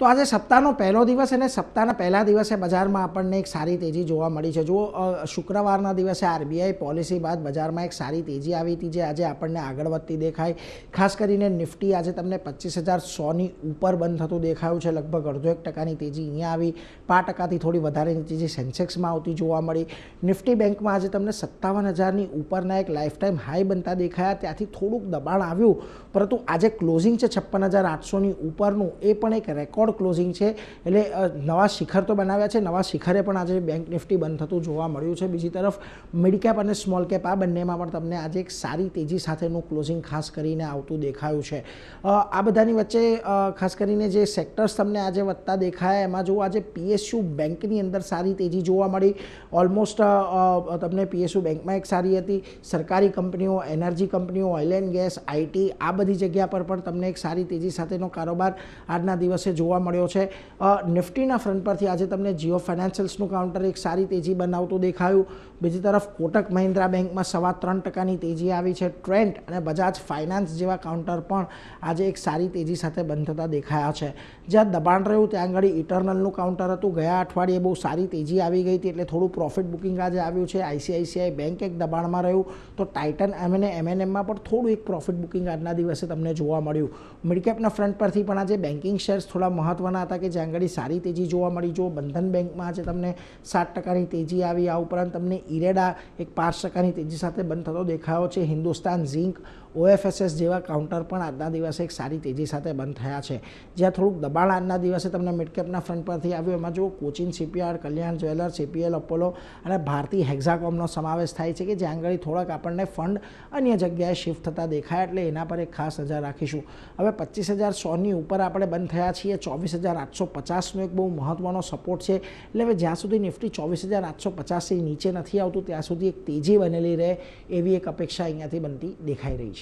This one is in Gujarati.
તો આજે સપ્તાહનો પહેલો દિવસ અને સપ્તાહના પહેલા દિવસે બજારમાં આપણને એક સારી તેજી જોવા મળી છે. જુઓ, શુક્રવારના દિવસે આરબીઆઈ પોલિસી બાદ બજારમાં એક સારી તેજી આવી હતી, જે આજે આપણને આગળ વધતી દેખાય. ખાસ કરીને નિફ્ટી આજે તમને 25,100ની ઉપર બંધ થતું દેખાયું છે. લગભગ 0.5% તેજી અહીંયા આવી. 5%થી થોડી વધારેની તેજી સેન્સેક્સમાં આવતી જોવા મળી. નિફ્ટી બેંકમાં આજે તમને 57,000ની ઉપરના એક લાઈફ ટાઈમ હાઈ બનતા દેખાયા. ત્યાંથી થોડુંક દબાણ આવ્યું, પરંતુ આજે ક્લોઝિંગ છે 56,800ની ઉપરનું, એ પણ એક રેકોર્ડ ક્લોઝિંગ છે. એટલે નવા શિખર તો બનાવ્યા છે, નવા શિખરે પણ આજે બેંક નિફ્ટી બંધ થતું જોવા મળ્યું છે. બીજી તરફ મિડ કેપ અને સ્મોલ કેપ આ બંનેમાં પણ તમને આજે એક સારી તેજી સાથેનું ક્લોઝિંગ ખાસ કરીને આવતું દેખાયું છે. આ બધાની વચ્ચે ખાસ કરીને જે સેક્ટર્સ તમને આજે વધતા દેખાયા એમાં જો આજે પીએસયુ બેંકની અંદર સારી તેજી જોવા મળી. ઓલમોસ્ટ તમને પીએસયુ બેંકમાં એક સારી હતી. સરકારી કંપનીઓ, એનર્જી કંપનીઓ, ઓઇલ એન્ડ ગેસ, આઈટી, આ બધી જગ્યા પર પણ તમને એક સારી તેજી સાથેનો કારોબાર આજના દિવસે જોવા મળ્યો છે. નિફ્ટીના ફ્રન્ટ પરથી આજે તમને જીઓ ફાઇનાન્શિયલ્સનું કાઉન્ટર એક સારી તેજી બનાવતું દેખાયું. બીજી તરફ કોટક મહિન્દ્રા બેંકમાં 3.25% તેજી આવી છે. ટ્રેન્ટ અને બજાજ ફાઇનાન્સ જેવા કાઉન્ટર પણ આજે એક સારી તેજી સાથે બંધ થતા દેખાયા છે. જ્યાં દબાણ રહ્યું ત્યાં આગળ ઇટરનલનું કાઉન્ટર હતું. ગયા અઠવાડિયે બહુ સારી તેજી આવી ગઈ હતી, એટલે થોડું પ્રોફિટ બુકિંગ આજે આવ્યું છે. આઈસીઆઈસીઆઈ બેંક એક દબાણમાં રહ્યું, તો ટાઇટન એમએનએમમાં પણ થોડું એક પ્રોફિટ બુકિંગ આજના દિવસે તમને જોવા મળ્યું. મિડકેપના ફ્રન્ટ પરથી પણ આજે બેન્કિંગ શેર્સ થોડા મહત્વના હતા કે જ્યાં આગળ સારી તેજી જોવા મળી. જો બંધન બેંકમાં આજે તમને 7%ની તેજી આવી. આ ઉપરાંત તમને ઇરેડા એક 5%ની તેજી સાથે બંધ થતો દેખાયો છે. હિન્દુસ્તાન ઝિંક, ઓએફએસએસ જેવા કાઉન્ટર પણ આજના દિવસે એક સારી તેજી સાથે બંધ થયા છે. જ્યાં થોડુંક દબાણ આજના દિવસે તમને મિડકેપના ફ્રન્ટ પરથી આવ્યું, એમાં જો કોચિન શિપયાર્ડ, કલ્યાણ જ્વેલર્સ, એપીએલ અપોલો અને ભારતી હેક્ઝાકોમનો સમાવેશ થાય છે કે જ્યાં આગળ થોડાક આપણને ફંડ અન્ય જગ્યાએ શિફ્ટ થતા દેખાય, એટલે એના પર એક ખાસ નજર રાખીશું. હવે 25,100ની ઉપર આપણે બંધ થયા છીએ. 24,850નો એક બહુ મહત્વનો સપોર્ટ છે. એટલે હવે જ્યાં સુધી નિફ્ટી 24,850થી નીચે નથી આવતું ત્યાં સુધી એક તેજી બનેલી રહે એવી એક અપેક્ષા અહીંયાથી બનતી દેખાઈ રહી છે.